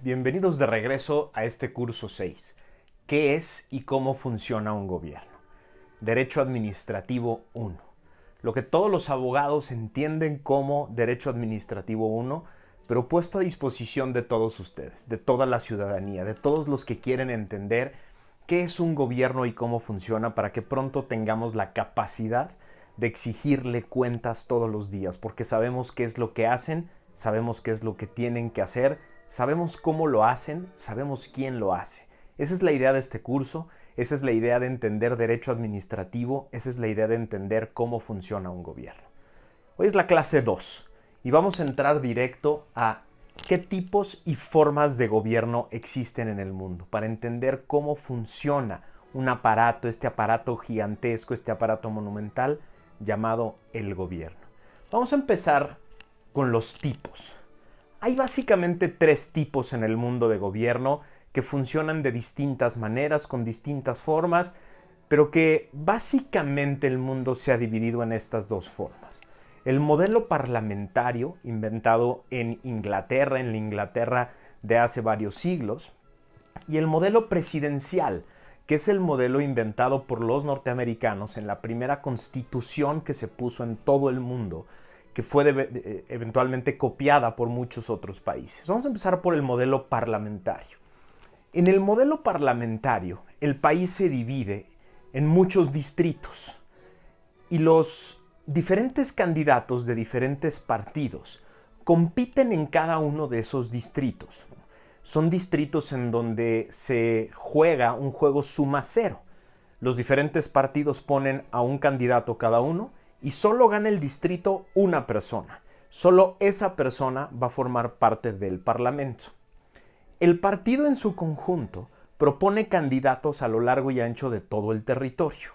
Bienvenidos de regreso a este curso 6. ¿Qué es y cómo funciona un gobierno? Derecho Administrativo 1. Lo que todos los abogados entienden como Derecho Administrativo 1, pero puesto a disposición de todos ustedes, de toda la ciudadanía, de todos los que quieren entender qué es un gobierno y cómo funciona para que pronto tengamos la capacidad de exigirle cuentas todos los días, porque sabemos qué es lo que hacen, sabemos qué es lo que tienen que hacer, sabemos cómo lo hacen, sabemos quién lo hace. Esa es la idea de este curso, esa es la idea de entender derecho administrativo, esa es la idea de entender cómo funciona un gobierno. Hoy es la clase 2 y vamos a entrar directo a qué tipos y formas de gobierno existen en el mundo para entender cómo funciona un aparato, este aparato gigantesco, este aparato monumental llamado el gobierno. Vamos a empezar con los tipos. Hay básicamente 3 tipos en el mundo de gobierno que funcionan de distintas maneras, con distintas formas, pero que básicamente el mundo se ha dividido en estas 2 formas. El modelo parlamentario, inventado en Inglaterra, en la Inglaterra de hace varios siglos, y el modelo presidencial, que es el modelo inventado por los norteamericanos en la primera constitución que se puso en todo el mundo, que fue eventualmente copiada por muchos otros países. Vamos a empezar por el modelo parlamentario. En el modelo parlamentario, el país se divide en muchos distritos y los diferentes candidatos de diferentes partidos compiten en cada uno de esos distritos. Son distritos en donde se juega un juego suma cero. Los diferentes partidos ponen a un candidato cada uno y solo gana el distrito una persona. Solo esa persona va a formar parte del Parlamento. El partido en su conjunto propone candidatos a lo largo y ancho de todo el territorio.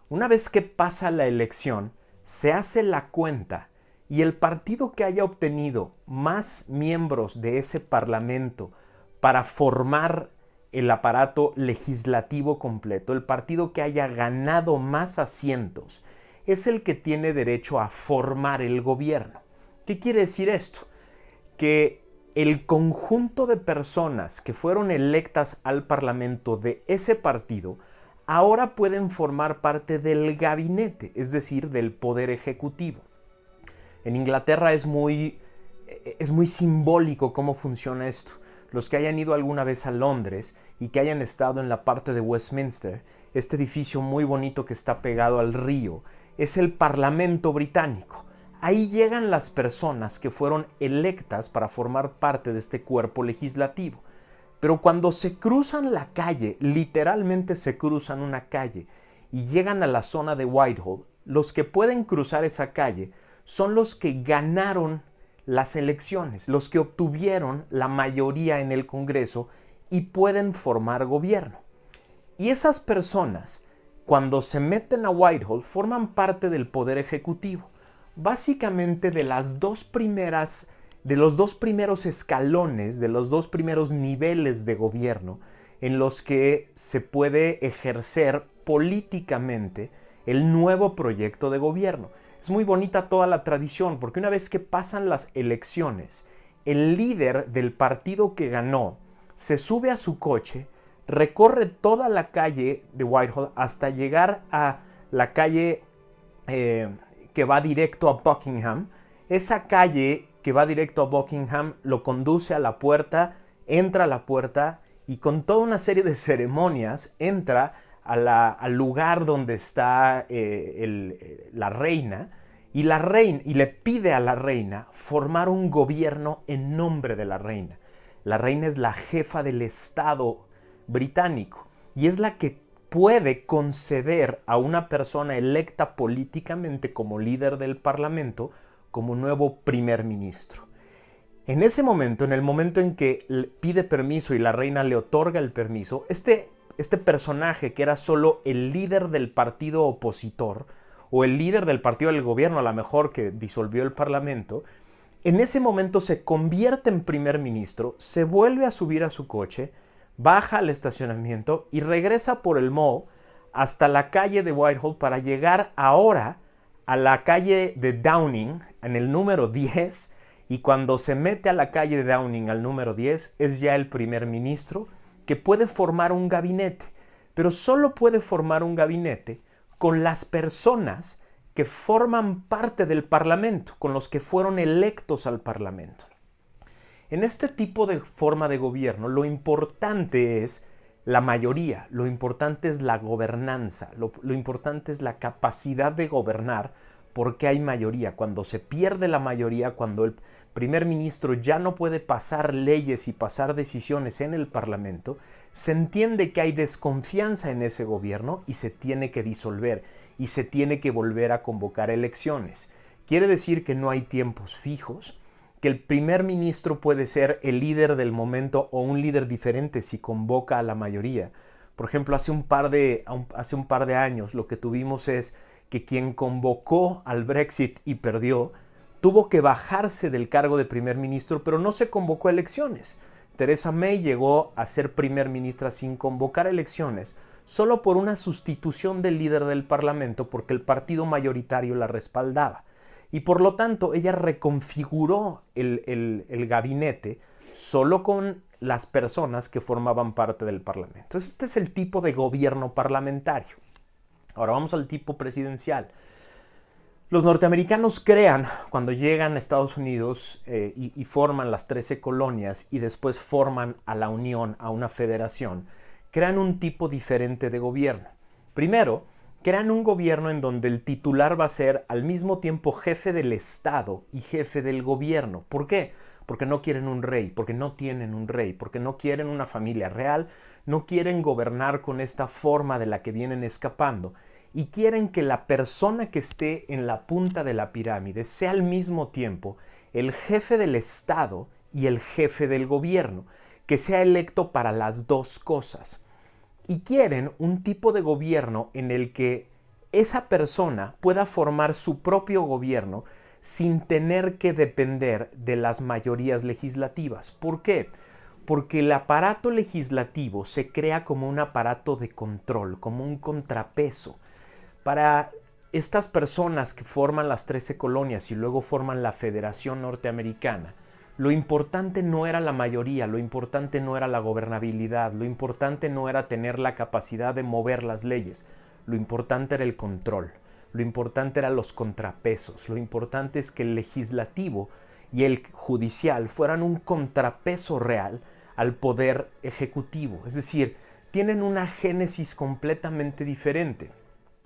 Una vez que pasa la elección, se hace la cuenta y el partido que haya obtenido más miembros de ese Parlamento para formar el aparato legislativo completo, el partido que haya ganado más asientos, es el que tiene derecho a formar el gobierno. ¿Qué quiere decir esto? Que el conjunto de personas que fueron electas al Parlamento de ese partido ahora pueden formar parte del gabinete, es decir, del poder ejecutivo. En Inglaterra es muy simbólico cómo funciona esto. Los que hayan ido alguna vez a Londres y que hayan estado en la parte de Westminster, este edificio muy bonito que está pegado al río, es el Parlamento británico. Ahí llegan las personas que fueron electas para formar parte de este cuerpo legislativo. Pero cuando se cruzan la calle, literalmente se cruzan una calle y llegan a la zona de Whitehall, los que pueden cruzar esa calle son los que ganaron las elecciones, los que obtuvieron la mayoría en el Congreso y pueden formar gobierno. Y esas personas, cuando se meten a Whitehall, forman parte del poder ejecutivo. Básicamente de los 2 primeros escalones, de los 2 primeros niveles de gobierno en los que se puede ejercer políticamente el nuevo proyecto de gobierno. Es muy bonita toda la tradición, porque una vez que pasan las elecciones, el líder del partido que ganó se sube a su coche, recorre toda la calle de Whitehall hasta llegar a la calle que va directo a Buckingham. Esa calle que va directo a Buckingham lo conduce a la puerta, entra a la puerta y con toda una serie de ceremonias entra al lugar donde está la reina y le pide a la reina formar un gobierno en nombre de la reina. La reina es la jefa del Estado británico y es la que puede conceder a una persona electa políticamente como líder del Parlamento como nuevo primer ministro. En ese momento, en el momento en que pide permiso y la reina le otorga el permiso, este personaje que era solo el líder del partido opositor o el líder del partido del gobierno, a lo mejor que disolvió el Parlamento, en ese momento se convierte en primer ministro, se vuelve a subir a su coche, baja al estacionamiento y regresa por el Mall hasta la calle de Whitehall para llegar ahora a la calle de Downing, en el número 10, Y cuando se mete a la calle de Downing al número 10, es ya el primer ministro que puede formar un gabinete, pero solo puede formar un gabinete con las personas que forman parte del Parlamento, con los que fueron electos al Parlamento. En este tipo de forma de gobierno, lo importante es la mayoría, lo importante es la gobernanza, lo importante es la capacidad de gobernar, porque hay mayoría. Cuando se pierde la mayoría, cuando el primer ministro ya no puede pasar leyes y pasar decisiones en el Parlamento, se entiende que hay desconfianza en ese gobierno y se tiene que disolver y se tiene que volver a convocar elecciones. Quiere decir que no hay tiempos fijos, que el primer ministro puede ser el líder del momento o un líder diferente si convoca a la mayoría. Por ejemplo, hace un par de años lo que tuvimos es que quien convocó al Brexit y perdió, tuvo que bajarse del cargo de primer ministro, pero no se convocó a elecciones. Theresa May llegó a ser primer ministra sin convocar elecciones, solo por una sustitución del líder del Parlamento, porque el partido mayoritario la respaldaba. Y por lo tanto, ella reconfiguró el gabinete solo con las personas que formaban parte del Parlamento. Entonces, este es el tipo de gobierno parlamentario. Ahora vamos al tipo presidencial. Los norteamericanos crean, cuando llegan a Estados Unidos y forman las 13 colonias y después forman a la Unión, a una federación, crean un tipo diferente de gobierno. Primero, crean un gobierno en donde el titular va a ser al mismo tiempo jefe del Estado y jefe del gobierno. ¿Por qué? Porque no quieren un rey, porque no tienen un rey, porque no quieren una familia real, no quieren gobernar con esta forma de la que vienen escapando y quieren que la persona que esté en la punta de la pirámide sea al mismo tiempo el jefe del Estado y el jefe del gobierno, que sea electo para las dos cosas. Y quieren un tipo de gobierno en el que esa persona pueda formar su propio gobierno sin tener que depender de las mayorías legislativas. ¿Por qué? Porque el aparato legislativo se crea como un aparato de control, como un contrapeso. Para estas personas que forman las 13 colonias y luego forman la Federación Norteamericana, lo importante no era la mayoría, lo importante no era la gobernabilidad, lo importante no era tener la capacidad de mover las leyes, lo importante era el control, lo importante eran los contrapesos, lo importante es que el legislativo y el judicial fueran un contrapeso real al poder ejecutivo, es decir, tienen una génesis completamente diferente.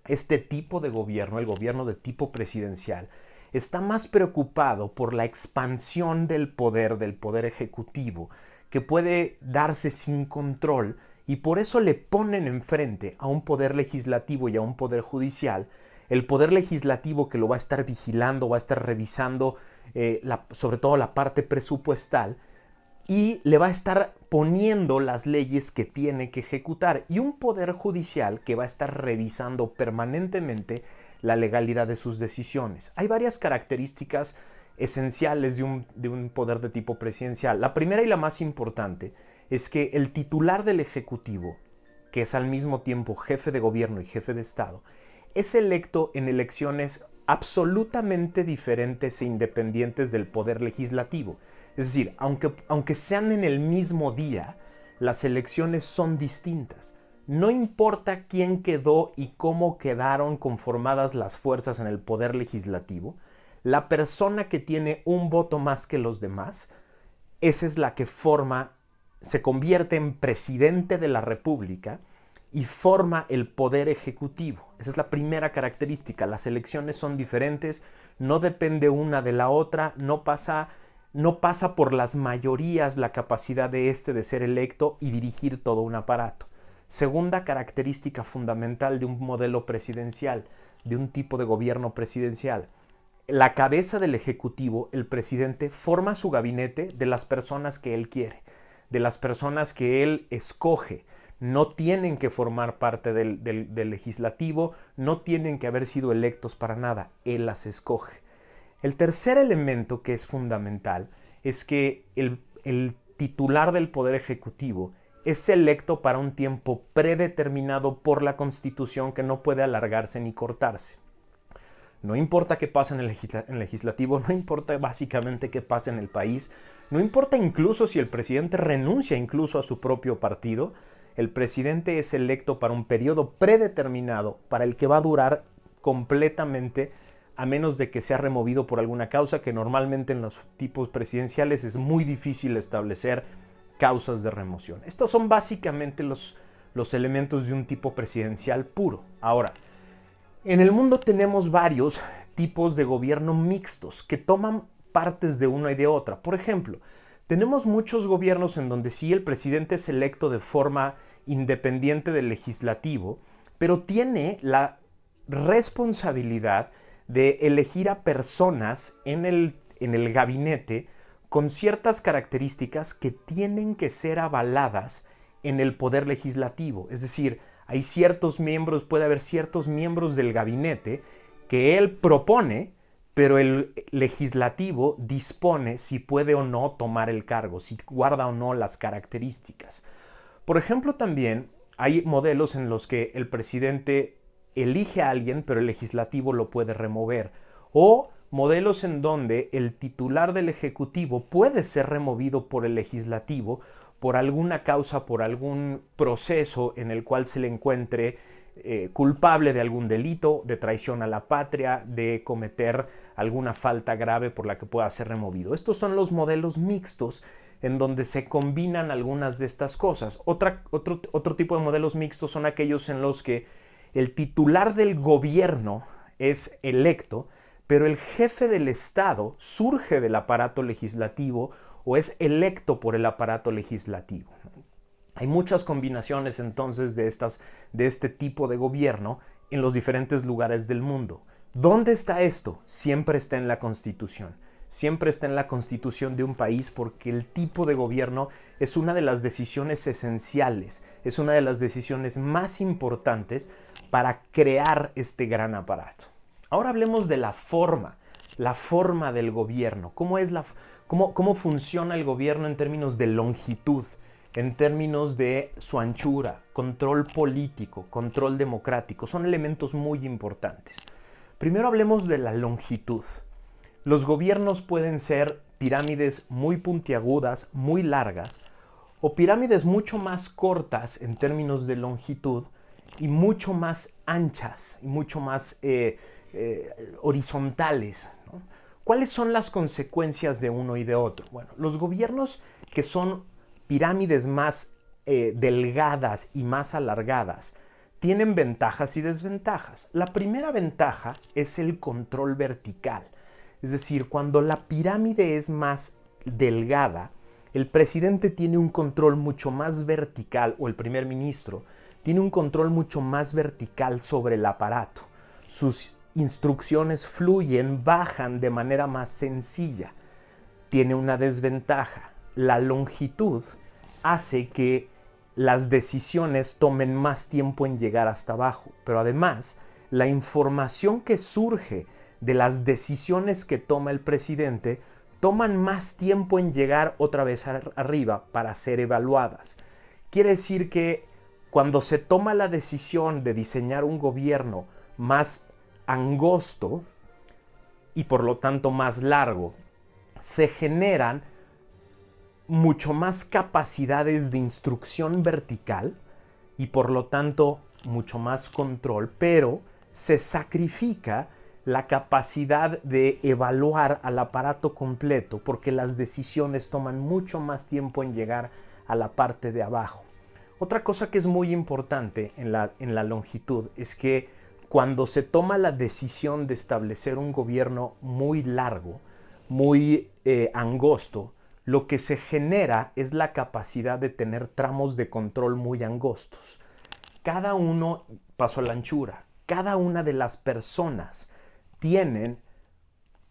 Este tipo de gobierno, el gobierno de tipo presidencial, está más preocupado por la expansión del poder ejecutivo, que puede darse sin control, y por eso le ponen enfrente a un poder legislativo y a un poder judicial. El poder legislativo que lo va a estar vigilando, va a estar revisando sobre todo la parte presupuestal, y le va a estar poniendo las leyes que tiene que ejecutar, y un poder judicial que va a estar revisando permanentemente la legalidad de sus decisiones. Hay varias características esenciales de un poder de tipo presidencial. La primera y la más importante es que el titular del Ejecutivo, que es al mismo tiempo jefe de gobierno y jefe de Estado, es electo en elecciones absolutamente diferentes e independientes del poder legislativo. Es decir, aunque sean en el mismo día, las elecciones son distintas. No importa quién quedó y cómo quedaron conformadas las fuerzas en el poder legislativo, la persona que tiene un voto más que los demás, esa es la que se convierte en presidente de la República y forma el poder ejecutivo. Esa es la primera característica. Las elecciones son diferentes, no depende una de la otra, no pasa por las mayorías la capacidad de ser electo y dirigir todo un aparato. Segunda característica fundamental de un modelo presidencial, de un tipo de gobierno presidencial. La cabeza del Ejecutivo, el presidente, forma su gabinete de las personas que él quiere, de las personas que él escoge. No tienen que formar parte del legislativo, no tienen que haber sido electos para nada, él las escoge. El tercer elemento que es fundamental es que el titular del Poder Ejecutivo es electo para un tiempo predeterminado por la Constitución que no puede alargarse ni cortarse. No importa qué pase en el legislativo, no importa básicamente qué pase en el país, no importa incluso si el presidente renuncia incluso a su propio partido, el presidente es electo para un periodo predeterminado para el que va a durar completamente, a menos de que sea removido por alguna causa, que normalmente en los tipos presidenciales es muy difícil establecer causas de remoción. Estos son básicamente los elementos de un tipo presidencial puro. Ahora, en el mundo tenemos varios tipos de gobierno mixtos que toman partes de una y de otra. Por ejemplo, tenemos muchos gobiernos en donde sí el presidente es electo de forma independiente del legislativo, pero tiene la responsabilidad de elegir a personas en el gabinete con ciertas características que tienen que ser avaladas en el poder legislativo. Es decir, hay ciertos miembros, puede haber ciertos miembros del gabinete que él propone, pero el legislativo dispone si puede o no tomar el cargo, si guarda o no las características. Por ejemplo, también hay modelos en los que el presidente elige a alguien, pero el legislativo lo puede remover. O modelos en donde el titular del ejecutivo puede ser removido por el legislativo por alguna causa, por algún proceso en el cual se le encuentre culpable de algún delito, de traición a la patria, de cometer alguna falta grave por la que pueda ser removido. Estos son los modelos mixtos en donde se combinan algunas de estas cosas. Otro tipo de modelos mixtos son aquellos en los que el titular del gobierno es electo, pero el jefe del Estado surge del aparato legislativo o es electo por el aparato legislativo. Hay muchas combinaciones entonces de este tipo de gobierno en los diferentes lugares del mundo. ¿Dónde está esto? Siempre está en la Constitución. Siempre está en la Constitución de un país porque el tipo de gobierno es una de las decisiones esenciales, es una de las decisiones más importantes para crear este gran aparato. Ahora hablemos de la forma del gobierno. ¿Cómo funciona el gobierno en términos de longitud, en términos de su anchura, control político, control democrático? Son elementos muy importantes. Primero hablemos de la longitud. Los gobiernos pueden ser pirámides muy puntiagudas, muy largas, o pirámides mucho más cortas en términos de longitud y mucho más anchas y mucho más horizontales, ¿no? ¿Cuáles son las consecuencias de uno y de otro? Bueno, los gobiernos que son pirámides más delgadas y más alargadas tienen ventajas y desventajas. La primera ventaja es el control vertical. Es decir, cuando la pirámide es más delgada, el presidente tiene un control mucho más vertical, o el primer ministro tiene un control mucho más vertical sobre el aparato. Sus instrucciones fluyen, bajan de manera más sencilla. Tiene una desventaja. La longitud hace que las decisiones tomen más tiempo en llegar hasta abajo, pero además la información que surge de las decisiones que toma el presidente toman más tiempo en llegar otra vez arriba para ser evaluadas. Quiere decir que cuando se toma la decisión de diseñar un gobierno más angosto y por lo tanto más largo, se generan mucho más capacidades de instrucción vertical y por lo tanto mucho más control, pero se sacrifica la capacidad de evaluar al aparato completo porque las decisiones toman mucho más tiempo en llegar a la parte de abajo. Otra cosa que es muy importante en la longitud es que cuando se toma la decisión de establecer un gobierno muy largo, muy angosto, lo que se genera es la capacidad de tener tramos de control muy angostos. Cada uno, paso a la anchura, cada una de las personas tienen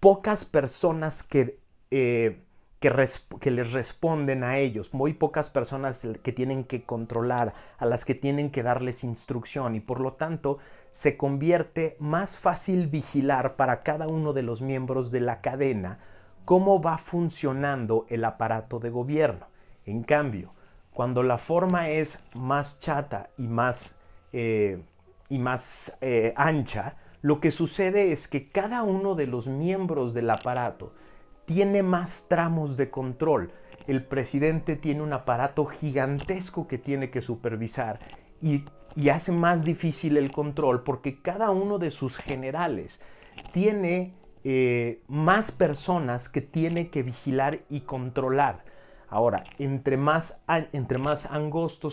pocas personas que les responden a ellos, muy pocas personas que tienen que controlar, a las que tienen que darles instrucción y por lo tanto se convierte más fácil vigilar para cada uno de los miembros de la cadena cómo va funcionando el aparato de gobierno. En cambio, cuando la forma es más chata y más ancha, Lo que sucede es que cada uno de los miembros del aparato tiene más tramos de control. El presidente tiene un aparato gigantesco que tiene que supervisar y hace más difícil el control porque cada uno de sus generales tiene más personas que tiene que vigilar y controlar. Ahora, entre más ancho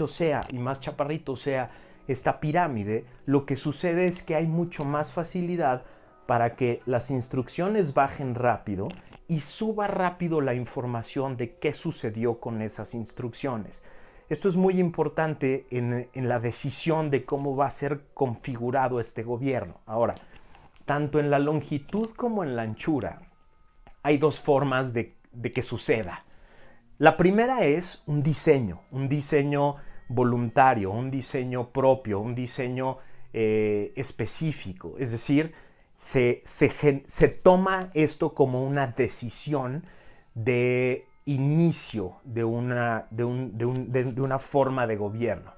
sea y más chaparrito sea esta pirámide, lo que sucede es que hay mucho más facilidad para que las instrucciones bajen rápido y suba rápido la información de qué sucedió con esas instrucciones. Esto es muy importante en la decisión de cómo va a ser configurado este gobierno. Ahora, tanto en la longitud como en la anchura, hay dos formas de que suceda. La primera es un diseño voluntario, un diseño propio, un diseño específico. Es decir, se toma esto como una decisión de inicio de una forma de gobierno.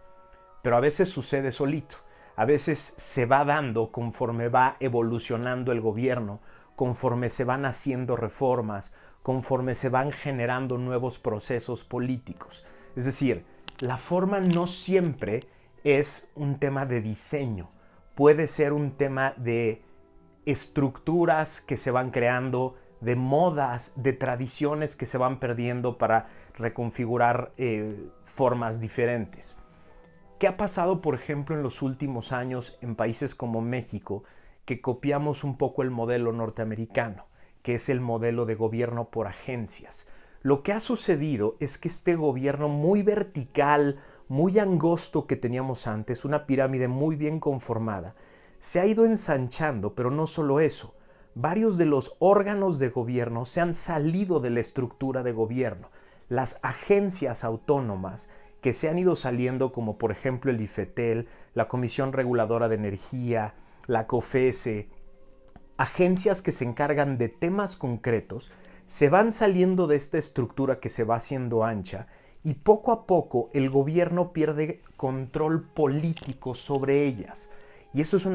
Pero a veces sucede solito. A veces se va dando conforme va evolucionando el gobierno, conforme se van haciendo reformas, conforme se van generando nuevos procesos políticos. Es decir, la forma no siempre es un tema de diseño. Puede ser un tema de estructuras que se van creando, de modas, de tradiciones que se van perdiendo para reconfigurar formas diferentes. ¿Qué ha pasado, por ejemplo, en los últimos años en países como México, que copiamos un poco el modelo norteamericano, que es el modelo de gobierno por agencias? Lo que ha sucedido es que este gobierno muy vertical, muy angosto que teníamos antes, una pirámide muy bien conformada, se ha ido ensanchando, pero no solo eso. Varios de los órganos de gobierno se han salido de la estructura de gobierno. Las agencias autónomas que se han ido saliendo, como por ejemplo el IFETEL, la Comisión Reguladora de Energía, la COFESE, agencias que se encargan de temas concretos, se van saliendo de esta estructura que se va haciendo ancha y poco a poco el gobierno pierde control político sobre ellas. Y eso es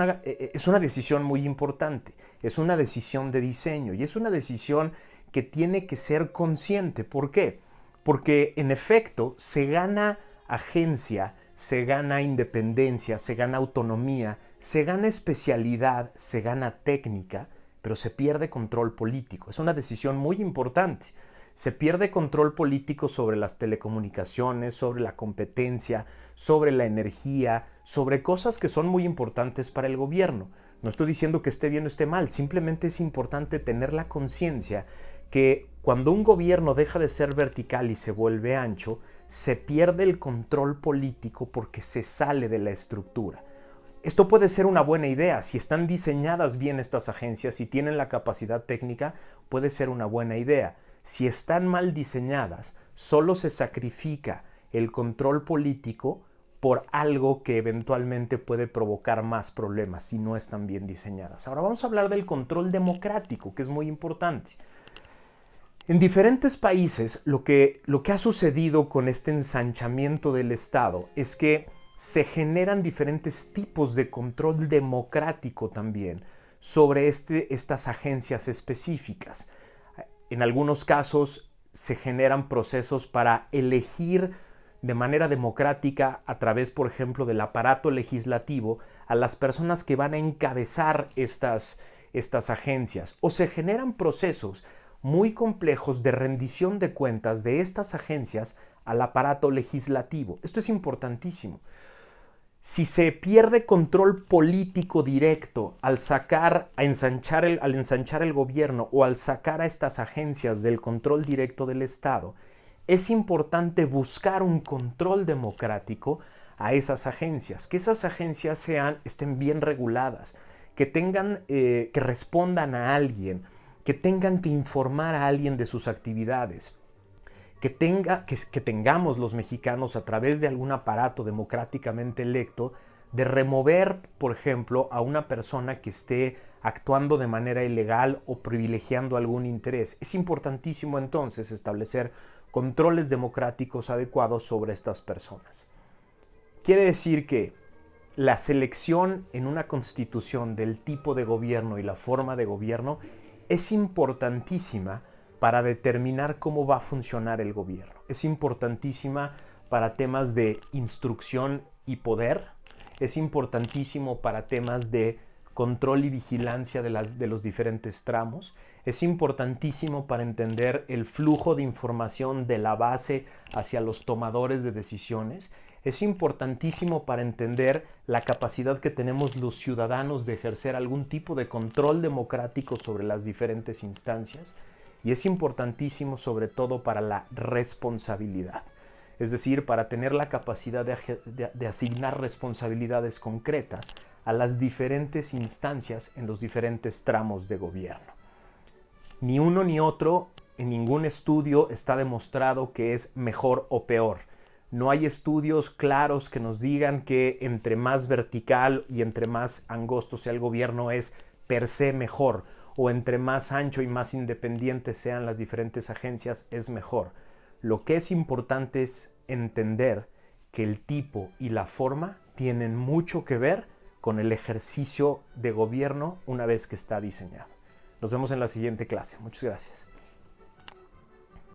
una decisión muy importante, es una decisión de diseño y es una decisión que tiene que ser consciente. ¿Por qué? Porque en efecto se gana agencia, se gana independencia, se gana autonomía, se gana especialidad, se gana técnica, pero se pierde control político. Es una decisión muy importante. Se pierde control político sobre las telecomunicaciones, sobre la competencia, sobre la energía, sobre cosas que son muy importantes para el gobierno. No estoy diciendo que esté bien o esté mal, simplemente es importante tener la conciencia que cuando un gobierno deja de ser vertical y se vuelve ancho, se pierde el control político porque se sale de la estructura. Esto puede ser una buena idea. Si están diseñadas bien estas agencias y tienen la capacidad técnica, puede ser una buena idea. Si están mal diseñadas, solo se sacrifica el control político por algo que eventualmente puede provocar más problemas si no están bien diseñadas. Ahora vamos a hablar del control democrático, que es muy importante. En diferentes países, lo que ha sucedido con este ensanchamiento del Estado es que se generan diferentes tipos de control democrático también sobre estas agencias específicas. En algunos casos se generan procesos para elegir de manera democrática a través, por ejemplo, del aparato legislativo a las personas que van a encabezar estas agencias. O se generan procesos muy complejos de rendición de cuentas de estas agencias al aparato legislativo. Esto es importantísimo. Si se pierde control político directo al ensanchar el gobierno o al sacar a estas agencias del control directo del Estado, es importante buscar un control democrático a esas agencias, que esas agencias estén bien reguladas, que respondan a alguien, que tengan que informar a alguien de sus actividades, que tengamos los mexicanos a través de algún aparato democráticamente electo de remover, por ejemplo, a una persona que esté actuando de manera ilegal o privilegiando algún interés. Es importantísimo entonces establecer controles democráticos adecuados sobre estas personas. Quiere decir que la selección en una constitución del tipo de gobierno y la forma de gobierno es importantísima para determinar cómo va a funcionar el gobierno. Es importantísima para temas de instrucción y poder. Es importantísimo para temas de control y vigilancia de los diferentes tramos. Es importantísimo para entender el flujo de información de la base hacia los tomadores de decisiones. Es importantísimo para entender la capacidad que tenemos los ciudadanos de ejercer algún tipo de control democrático sobre las diferentes instancias. Y es importantísimo sobre todo para la responsabilidad. Es decir, para tener la capacidad de asignar responsabilidades concretas a las diferentes instancias en los diferentes tramos de gobierno. Ni uno ni otro, en ningún estudio está demostrado que es mejor o peor. No hay estudios claros que nos digan que entre más vertical y entre más angosto sea el gobierno es per se mejor, o entre más ancho y más independientes sean las diferentes agencias es mejor. Lo que es importante es entender que el tipo y la forma tienen mucho que ver con el ejercicio de gobierno una vez que está diseñado. Nos vemos en la siguiente clase. Muchas gracias.